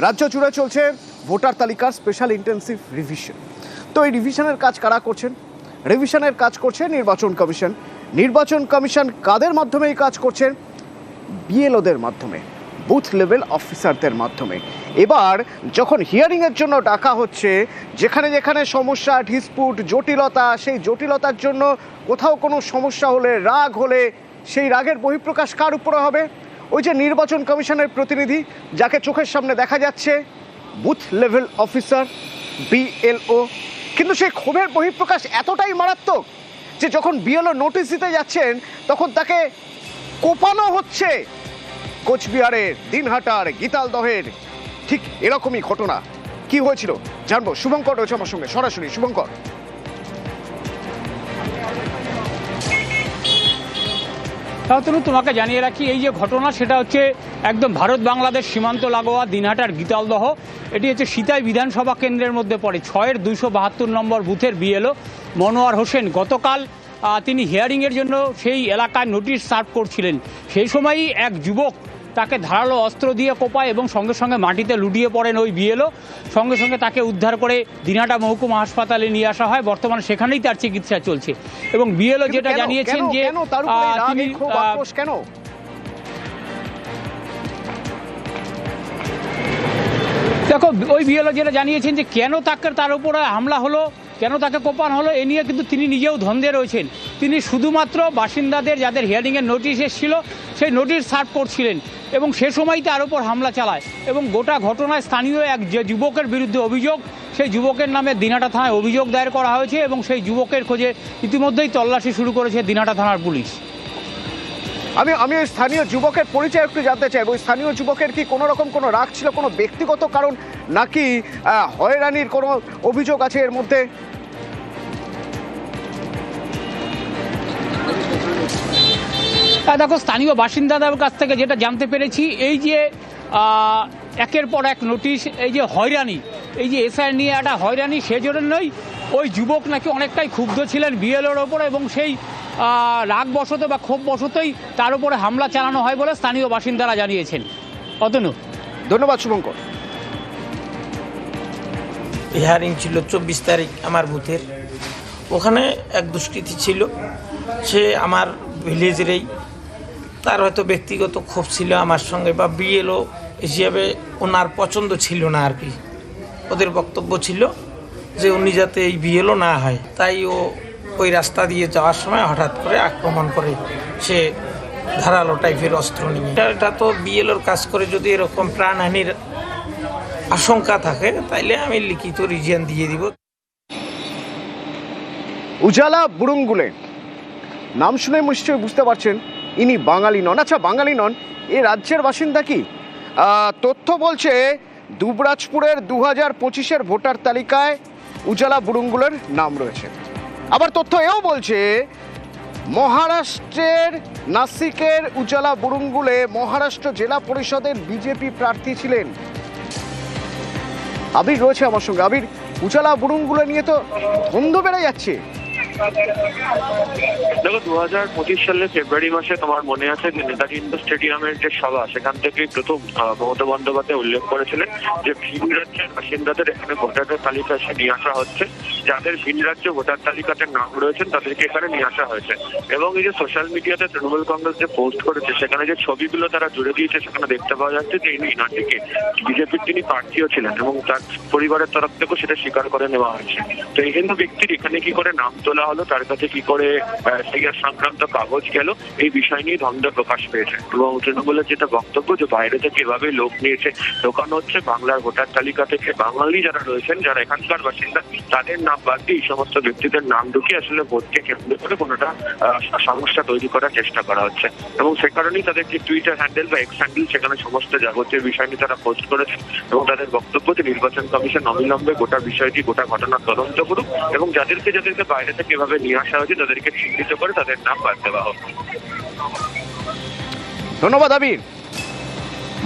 রাজ্য জুড়ে চলছে ভোটার তালিকার স্পেশাল ইন্টেন্সিভ রিভিশন। তো এই রিভিশনের কাজ কারা করছেন? রিভিশনের কাজ করছে নির্বাচন কমিশন। নির্বাচন কমিশন কাদের মাধ্যমে এই কাজ করছেন? বিএলওদের মাধ্যমে, বুথ লেভেল অফিসারদের মাধ্যমে। এবার যখন হিয়ারিংয়ের জন্য ডাকা হচ্ছে, যেখানে যেখানে সমস্যা, ডিসপুট, জটিলতা, সেই জটিলতার জন্য কোথাও কোনো সমস্যা হলে, রাগ হলে, সেই রাগের বহিঃপ্রকাশ কার উপরে হবে? ওই যে নির্বাচন কমিশনের প্রতিনিধি, যাকে চোখের সামনে দেখা যাচ্ছে, বুথ লেভেল অফিসার, বিএলও। কিন্তু সেই ক্ষোভের বহিঃপ্রকাশ এতটাই মারাত্মক যে যখন বিএলও নোটিশ দিতে যাচ্ছেন তখন তাকে কোপানো হচ্ছে। কোচবিহারের, দিনহাটার, গীতালদহের ঠিক এরকমই ঘটনা। কি হয়েছিল জানবো, শুভঙ্কর রয়েছে আমার সঙ্গে সরাসরি। শুভঙ্কর, তাহলে তোমাকে জানিয়ে রাখি, এই যে ঘটনা সেটা হচ্ছে একদম ভারত বাংলাদেশ সীমান্ত লাগোয়া দিনহাটার গীতালদহ। এটি হচ্ছে সিতাই বিধানসভা কেন্দ্রের মধ্যে পড়ে। 6-এর 272 নম্বর বুথের বিএলও মনোয়ার হোসেন গতকাল তিনি হিয়ারিংয়ের জন্য সেই এলাকায় নোটিশ সার্ভ করছিলেন। সেই সময়ই এক যুবক তাকে ধারালো অস্ত্র দিয়ে কোপায় এবং সঙ্গে সঙ্গে মাটিতে লুটিয়ে পড়েন ওই বিএলও। সঙ্গে সঙ্গে তাকে উদ্ধার করে দিনহাটা মহকুমা হাসপাতালে নিয়ে আসা হয়। বর্তমানে সেখানেই তার চিকিৎসা চলছে। এবং বিএলও যেটা জানিয়েছেন যে তিনি কেন দেখো, ওই বিএলও যেটা জানিয়েছেন যে কেন তার উপরে হামলা হলো, কেন তাকে কোপানো হলো, এ নিয়ে কিন্তু তিনি নিজেও ধন্দে রয়েছেন। তিনি শুধুমাত্র বাসিন্দাদের যাদের হিয়ারিংয়ের নোটিশ এসেছিল সেই নোটিশ সার্ভ করছিলেন এবং সে সময়ই তার উপর হামলা চালায়। এবং গোটা ঘটনায় স্থানীয় এক যে যুবকের বিরুদ্ধে অভিযোগ, সেই যুবকের নামে দিনহাটা থানায় অভিযোগ দায়ের করা হয়েছে এবং সেই যুবকের খোঁজে ইতিমধ্যেই তল্লাশি শুরু করেছে দিনহাটা থানার পুলিশ। আমি ওই স্থানীয় যুবকের পরিচয় একটু জানতে চাইবো। ওই স্থানীয় যুবকের কি কোনো রকম কোনো রাগ ছিল, কোনো ব্যক্তিগত কারণ, নাকি হয়রানির কোনো অভিযোগ আছে এর মধ্যে? দেখো, স্থানীয় বাসিন্দাদের কাছ থেকে যেটা জানতে পেরেছি, এই যে একের পর এক নোটিশ, এই যে হয়রানি, এই যে এসআই নিয়ে একটা হয়রানি, সেজন্যই ওই যুবক নাকি অনেকটাই ক্ষুব্ধ ছিলেন বিএলওর ওপরে এবং সেই রাগবশত বা ক্ষোভবশতই তার উপরে হামলা চালানো হয় বলে স্থানীয় বাসিন্দারা জানিয়েছেন। অতনু, ধন্যবাদ শুভঙ্কর। হিয়ারিং ছিল 24 তারিখ আমার বুথের। ওখানে এক দুষ্কৃতী ছিল, সে আমার ভিলেজেরই। তার হয়তো ব্যক্তিগত ক্ষোভ ছিল আমার সঙ্গে, বা বিএলও হিসাবে ওনার পছন্দ ছিল না আর কি। ওদের বক্তব্য ছিল যে উনি যাতে এই বিএলও না হয়, তাই ওই রাস্তা দিয়ে যাওয়ার সময় হঠাৎ করে আক্রমণ করে, সে ধারালো টাইপের অস্ত্র নিয়ে। এটা তো বিএলওর কাজ করে, যদি এরকম প্রাণহানির আশঙ্কা থাকে তাইলে আমি লিখিত রিজিয়ন দিয়ে দিব। উজালা বুরুঙ্গুলে, নাম শুনে নিশ্চয়ই বুঝতে পারছেন ইনি বাঙালি নন। আচ্ছা, বাঙালি নন, এ রাজ্যের বাসিন্দা কি? তথ্য বলছে দুবরাজপুরের 2025-এর ভোটার তালিকায় উজালা বুরুঙ্গুলের নাম রয়েছে। আবার তথ্য এও বলছে মহারাষ্ট্রের নাসিকের উজালা বুরুঙ্গুলে মহারাষ্ট্র জেলা পরিষদের বিজেপি প্রার্থী ছিলেন। আবির রয়েছে আমার সঙ্গে। আবির, উজালা বুরুঙ্গুলে নিয়ে তো ধন্দ বেড়ে যাচ্ছে। দেখো, 2025 সালের ফেব্রুয়ারি মাসে তোমার মনে আছে যে নেতাজি ইন্ডোর স্টেডিয়ামের যে সভা, সেখান থেকে প্রথম মমতা বন্দ্যোপাধ্যায় উল্লেখ করেছিলেন যে ভিন রাজ্যের বাসিন্দাদের এখানে ভোটারের তালিকা এসে নিয়ে আসা হচ্ছে। যাদের ভিন রাজ্য ভোটার তালিকাতে নাম রয়েছেন তাদেরকে এখানে নিয়ে আসা হয়েছে। এবং এই যে সোশ্যাল মিডিয়াতে তৃণমূল কংগ্রেস যে পোস্ট করেছে, সেখানে যে ছবিগুলো তারা জুড়ে দিয়েছে, সেখানে দেখতে পাওয়া যাচ্ছে যে ইনাটিকে বিজেপির তিনি প্রার্থীও ছিলেন এবং তার পরিবারের তরফ থেকেও সেটা স্বীকার করে নেওয়া হয়েছে। তো এই হিন্দু ব্যক্তির এখানে কি করে নাম তোলা হলো, তার কাছে কি করে সেই সংক্রান্ত কাগজ গেল, এই বিষয় নিয়ে দ্বন্দ্ব প্রকাশ পেয়েছে। এবং তৃণমূলের যেটা বক্তব্য যে বাইরে থেকে এভাবে লোক নিয়েছে ঢোকানো হচ্ছে, বাংলার ভোটার তালিকা থেকে বাঙালি যারা রয়েছেন, যারা এখানকার বাসিন্দা, তাদের নাম বাদ দিয়ে এই সমস্ত ব্যক্তিদের নাম ঢুকিয়ে আসলে ভোটকে কেন্দ্র করে কোনোটা সমস্যা তৈরি করার চেষ্টা করা হচ্ছে। এবং সে কারণেই তাদের যে টুইটার হ্যান্ডেল বা এক্স হ্যান্ডেল, সেখানে সমস্ত যাবতীয় বিষয় নিয়ে তারা পোস্ট করেছে। এবং তাদের বক্তব্য যে নির্বাচন কমিশন অবিলম্বে গোটা বিষয়টি, গোটা ঘটনা তদন্ত করুক এবং যাদেরকে বাইরে থেকে এভাবে নিয়ে আসা হয়েছে তাদেরকে চিহ্নিত করে তাদের নাম বাদ দেওয়া হোক। ধন্যবাদ আবির।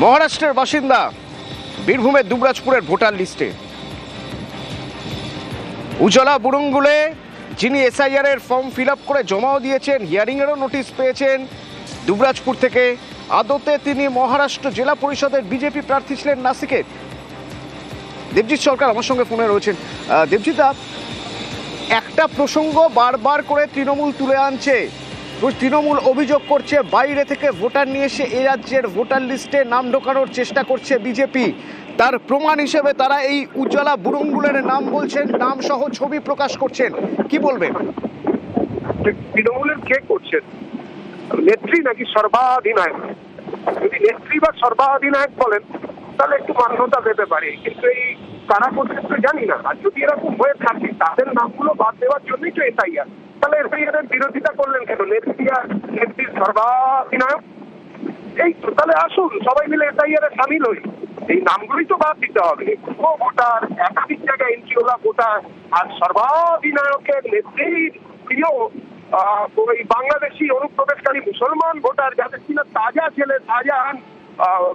মহারাষ্ট্রের বাসিন্দা, বীরভূমের দুবরাজপুরের ভোটার লিস্টে উজালা বুরুঙ্গুলে যিনি এসআইআর এর ফর্ম ফিল আপ করে জমাও দিয়েছেন, হিয়ারিংয়েরও নোটিশ পেয়েছেন দুবরাজপুর থেকে, আদতে তিনি মহারাষ্ট্র জেলা পরিষদের বিজেপি প্রার্থী ছিলেন নাসিকের। দেবজিৎ সরকার আমার সঙ্গে ফোনে রয়েছেন। দেবজিৎ দা, একটা প্রসঙ্গ বারবার করে তৃণমূল তুলে আনছে, তৃণমূল অভিযোগ করছে বাইরে থেকে ভোটার নিয়ে এসে এ রাজ্যের ভোটার লিস্টে নাম ঢোকানোর চেষ্টা করছে বিজেপি। তার প্রমাণ হিসেবে তারা এই উজ্জ্বলা বুড়ুঙ্গুলের নাম বলছেন, নাম সহ ছবি প্রকাশ করছেন, কি বলবেন? তৃণমূলের কে করছেন, নেত্রী নাকি সর্বাধিনায়ক? যদি নেত্রী বা সর্বাধিনায়ক বলেন তাহলে একটু মান্যতা পেতে পারে, কিন্তু এই কারা করছে তো জানি না। আর যদি এরকম হয়ে থাকে তাদের নামগুলো বাদ দেওয়ার জন্যই তো এসআইআর, তাহলে এসআইআর এর বিরোধিতা করলেন কেন? নেত্রীর সর্বাধিনায়ক এই তো, তাহলে আসুন সবাই মিলে এসআইআর এ সামিল হই। এই নামগুলোই তো বাদ দিতে হবে। ভোটার, একাধিক জায়গায় এন্ট্রিওয়ালা ভোটার, আর সর্বাধিনায়কের নেত্রীর প্রিয় ওই বাংলাদেশি অনুপ্রবেশকারী মুসলমান ভোটার, যাদের কিনা তাজা ছেলে শাহজাহান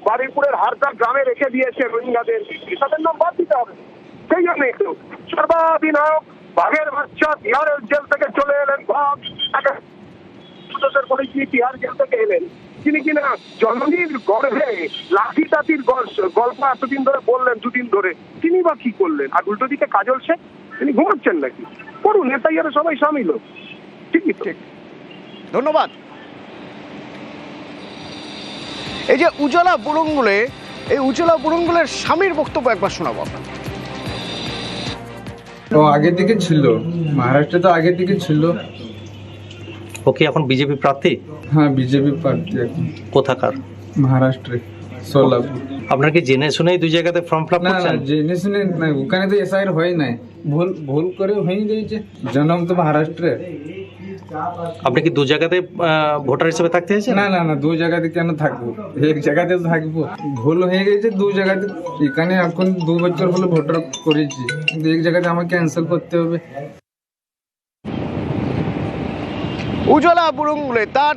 বারুইপুরের হারদা গ্রামে রেখে দিয়েছে রোহিঙ্গাদের, তাদের নাম বাদ দিতে হবে। সেই জন্য একটু সর্বাধিনায়ক বাঘের বাচ্চা বিহারের জেল থেকে চলে এলেন, বাঘ করে গিয়ে বিহার জেল থেকে এলেন, তিনি কিনা জননীর গর্ভে লাঠি টাতির গল্প এতদিন ধরে বললেন, দুদিন ধরে, তিনি বা কি করলেন? আর উল্টো দিকে কাজল শেখ, তিনি ঘুমাচ্ছেন নাকি? করুন, নেতাইয়ারা সবাই সামিল হোক। ঠিকই ঠিক। ধন্যবাদ। এই যে উজ্জ্বলা বুড়ুঙ্গুলে, এই উজ্জ্বলা বুড়ুঙ্গুলের স্বামীর বক্তব্য একবার শোনাবো আপনাকে। ও আগে থেকে ছিল, মহারাষ্ট্রে তো আগে থেকে ছিল। ও কি এখন বিজেপি প্রার্থী? হ্যাঁ, বিজেপি প্রার্থী এখন। কোথাকার? মহারাষ্ট্রে, সোলাপুর। আপনার কি জেনে শুনেই দুই জায়গাতে ফর্ম ফিল আপ না না, করছেন? জেনে শুনে না, ওখানে তো এসআইআর হয় নাই, ভুল করে হয়ে গিয়েছে। জন্ম তো মহারাষ্ট্রে। আপনি কি দু জায়গাতে ভোটার হিসেবে থাকতে চাইছেন? না না না, দু জায়গাতে কেন থাকবো? এক জায়গাতে থাকবো। ভুল হয়ে গেছে দু জায়গাতে। এখানে এখন 2 বছর হলো ভোটার করেছি, কিন্তু এক জায়গাতে আমাকে ক্যান্সেল করতে হবে। উজ্জ্বলা বুড়ুঙ্গুলে তার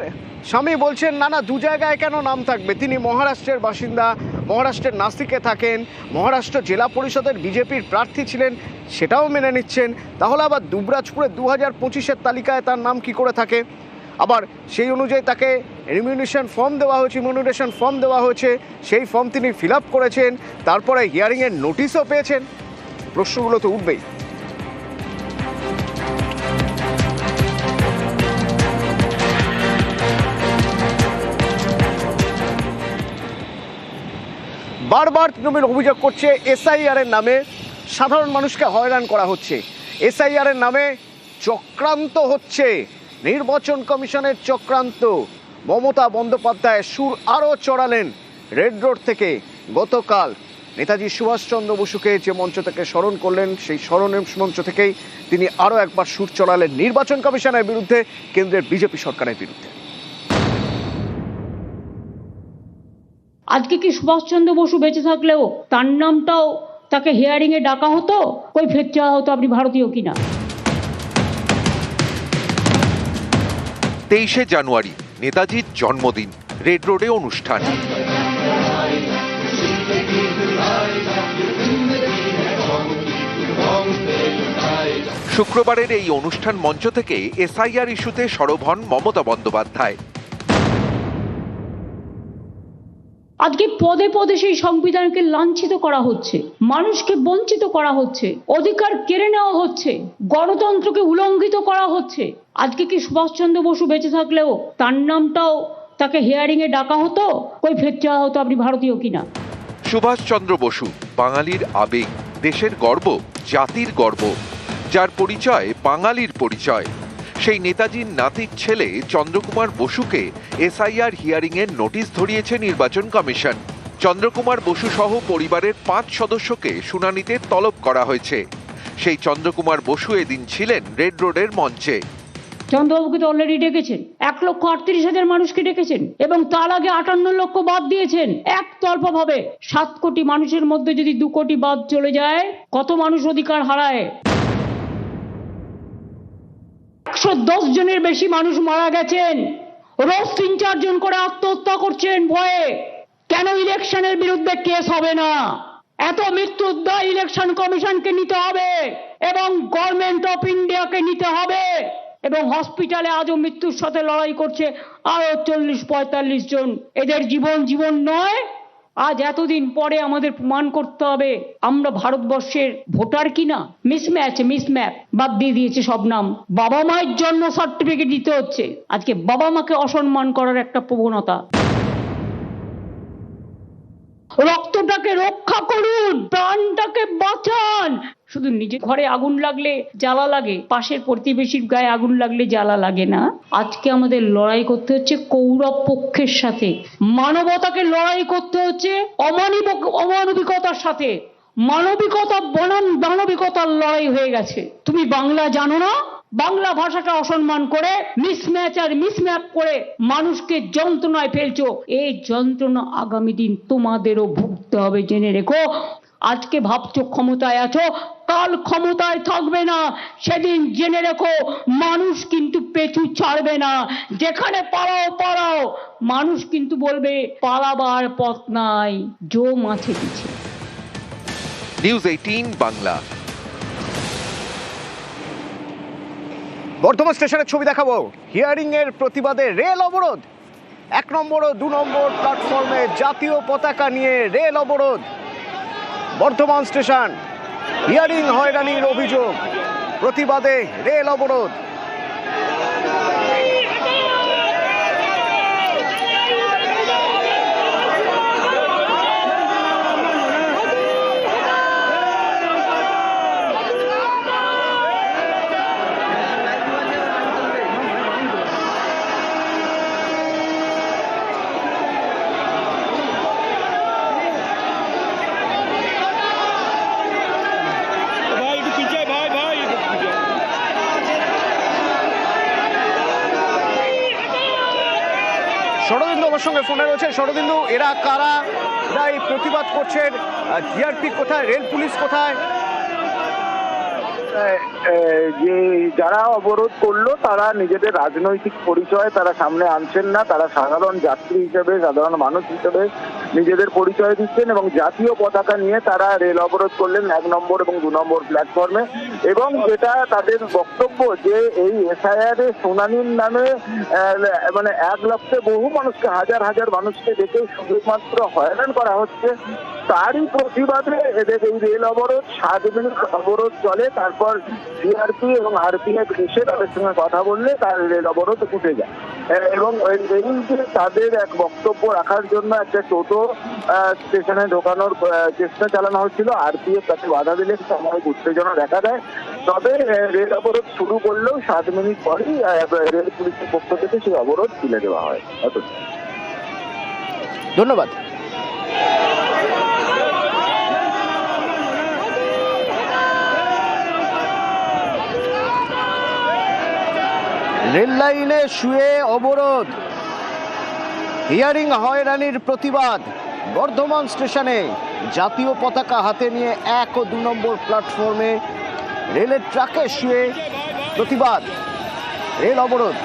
স্বামী বলছেন না না, দু জায়গায় কেন নাম থাকবে? তিনি মহারাষ্ট্রের বাসিন্দা, মহারাষ্ট্রের নাসিকে থাকেন, মহারাষ্ট্র জেলা পরিষদের বিজেপির প্রার্থী ছিলেন, সেটাও মেনে নিচ্ছেন। তাহলে আবার দুবরাজপুরে 2025-এর তালিকায় তার নাম কি করে থাকে? আবার সেই অনুযায়ী তাকে রিমিউনেশন ফর্ম দেওয়া হয়েছে, সেই ফর্ম তিনি ফিল আপ করেছেন, তারপরে হিয়ারিংয়ের নোটিশও পেয়েছেন। প্রশ্নগুলো তো উঠবেই। বারবার তৃণমূল অভিযোগ করছে এসআইআর এর নামে সাধারণ মানুষকে হয়রান করা হচ্ছে, এসআইআর এর নামে চক্রান্ত হচ্ছে, নির্বাচন কমিশনের চক্রান্ত। মমতা বন্দ্যোপাধ্যায় সুর আরও চড়ালেন রেড রোড থেকে। গতকাল নেতাজি সুভাষচন্দ্র বসুকে যে মঞ্চ থেকে স্মরণ করলেন, সেই স্মরণের মঞ্চ থেকেই তিনি আরও একবার সুর চড়ালেন নির্বাচন কমিশনের বিরুদ্ধে, কেন্দ্রের বিজেপি সরকারের বিরুদ্ধে। আজকে কি সুভাষচন্দ্র বসু বেঁচে থাকলেও তার নামটাও তাকে হিয়ারিং এ ডাকা হতো, কই ফের চাওয়া হতো আপনি ভারতীয় কিনা। 23শে জানুয়ারি নেতাজির জন্মদিন, রেড রোডে অনুষ্ঠান। শুক্রবারের এই অনুষ্ঠান মঞ্চ থেকে এসআইআর ইস্যুতে সরব হন মমতা বন্দ্যোপাধ্যায়। আজকে পদে পদে সেই সংবিধানকে লাঞ্ছিত করা হচ্ছে, মানুষকে বঞ্চিত করা হচ্ছে, অধিকার কেড়ে নেওয়া হচ্ছে, গণতন্ত্রকে উলঙ্ঘিত করা হচ্ছে। আজকে কি সুভাষচন্দ্র বসু বেঁচে থাকলেও তার নামটাও তাকে হিয়ারিং এ ডাকা হতো, কই ফের চাওয়া হতো আপনি ভারতীয় কিনা। সুভাষচন্দ্র বসু বাঙালির আবেগ, দেশের গর্ব, জাতির গর্ব, যার পরিচয় বাঙালির পরিচয়। সেই নেতাজির নাতির ছেলে চন্দ্রকুমার বসুকে এসআইআর হিয়ারিং এর নোটিশ ধরিয়েছে নির্বাচন কমিশন। চন্দ্রকুমার বসু সহ পরিবারের 5 সদস্যকে শুনানিতে তলব করা হয়েছে। সেই চন্দ্রকুমার বসু এদিন ছিলেন রেড রোডের মঞ্চে। চন্দ্রবাবুকে তো অলরেডি ডেকেছেন, 1,38,000 মানুষকে ডেকেছেন, এবং তার আগে 58 লক্ষ বাদ দিয়েছেন একতরফা ভাবে। 7 কোটি মানুষের মধ্যে যদি 2 কোটি বাদ চলে যায়, কত মানুষ অধিকার হারায়? 110 জনের বেশি মানুষ মারা গেছেন, রোজ 3-4 জন করে আত্মহত্যা করছেন ভয়ে। কেন ইলেকশনের বিরুদ্ধে কেস হবে না? এত মৃত্যুর দায় ইলেকশন কমিশনকে নিতে হবে এবং গভর্নমেন্ট অফ ইন্ডিয়াকে নিতে হবে। এবং হসপিটালে আজও মৃত্যুর সাথে লড়াই করছে আরো 40-45 জন। এদের জীবন নয়, আজ এতদিন পরে আমাদের প্রমাণ করতে হবে আমরা ভারতবর্ষের ভোটার কিনা। মিসম্যাপ বাদ দিয়ে দিয়েছে সব নাম। বাবা মায়ের জন্য সার্টিফিকেট দিতে হচ্ছে। আজকে বাবা মাকে অসম্মান করার একটা প্রবণতা। রক্তটাকে রক্ষা করুন, প্রাণটাকে বাঁচান। শুধু নিজের ঘরে আগুন লাগলে জ্বালা লাগে, পাশের প্রতিবেশীর গায়ে আগুন লাগলে জ্বালা লাগে না। আজকে আমাদের লড়াই করতে হচ্ছে কৌরব পক্ষের সাথে, মানবতাকে লড়াই করতে হচ্ছে অমানবিকতার সাথে। মানবিকতা বনাম মানবিকতার লড়াই হয়ে গেছে। তুমি বাংলা জানো না, বাংলা ভাষাটা অসম্মান করে মিসম্যাপ করে মানুষকে যন্ত্রণায় ফেলছো। এই যন্ত্রণা আগামী দিন তোমাদেরও ভুগতে হবে, জেনে রেখো। আজকে ভাবছো ক্ষমতায় আছো, কাল ক্ষমতায় থাকবে না। সেদিন জেনে রেখো মানুষ কিন্তু পেছু ছাড়বে না। যেখানে পালাও, মানুষ কিন্তু বলবে পালাবার পথ নাই, জো মাছে দিচ্ছে। নিউজ 18 বাংলা। বর্ধমান স্টেশনের ছবি দেখাবো। হিয়ারিং এর প্রতিবাদে রেল অবরোধ। 1 নম্বর ও 2 নম্বর প্ল্যাটফর্মে জাতীয় পতাকা নিয়ে রেল অবরোধ। বর্ধমান স্টেশন, হিয়ারিং হয়রানির অভিযোগ, প্রতিবাদে রেল অবরোধ। শরদিন্দু আমার সঙ্গে ফোনে রয়েছে। শরদিন্দু, এরা কারা, এরা এই প্রতিবাদ করছেন? জিআরপি কোথায়, রেল পুলিশ কোথায়? যে যারা অবরোধ করলো তারা নিজেদের রাজনৈতিক পরিচয় তারা সামনে আনছেন না। তারা সাধারণ যাত্রী হিসেবে, সাধারণ মানুষ হিসেবে নিজেদের পরিচয় দিচ্ছেন এবং জাতীয় পতাকা নিয়ে তারা রেল অবরোধ করলেন 1 নম্বর এবং 2 নম্বর প্ল্যাটফর্মে। এবং যেটা তাদের বক্তব্য যে এই এসআইআর এর শুনানির নামে মানে 1 লক্ষে বহু মানুষকে, হাজার হাজার মানুষকে ডেকে শুধুমাত্র হয়রান করা হচ্ছে। তারই প্রতিবাদে এদের এই রেল অবরোধ 7 মিনিট অবরোধ চলে। তারপর সিআরপি এবং আরপিএফ এসে তাদের সঙ্গে কথা বললে তার রেল অবরোধ উঠে যায়। এবং এই যে তাদের এক বক্তব্য রাখার জন্য একটা টোটো স্টেশনে ঢোকানোর চেষ্টা চালানো হচ্ছিল, আরপিএফ তাকে বাধা দিলে সাময়িক উত্তেজনা দেখা দেয়। তবে রেল অবরোধ শুরু করলেও 7 মিনিট পরেই রেল পুলিশের পক্ষ থেকে সেই অবরোধ তুলে দেওয়া হয়। ধন্যবাদ। রেল লাইনে শুয়ে অবরোধ, হিয়ারিং হয়রানির প্রতিবাদ। বর্ধমান স্টেশনে জাতীয় পতাকা হাতে নিয়ে 1 ও 2 নম্বর প্ল্যাটফর্মে রেলের ট্রাকে শুয়ে প্রতিবাদ, রেল অবরোধ।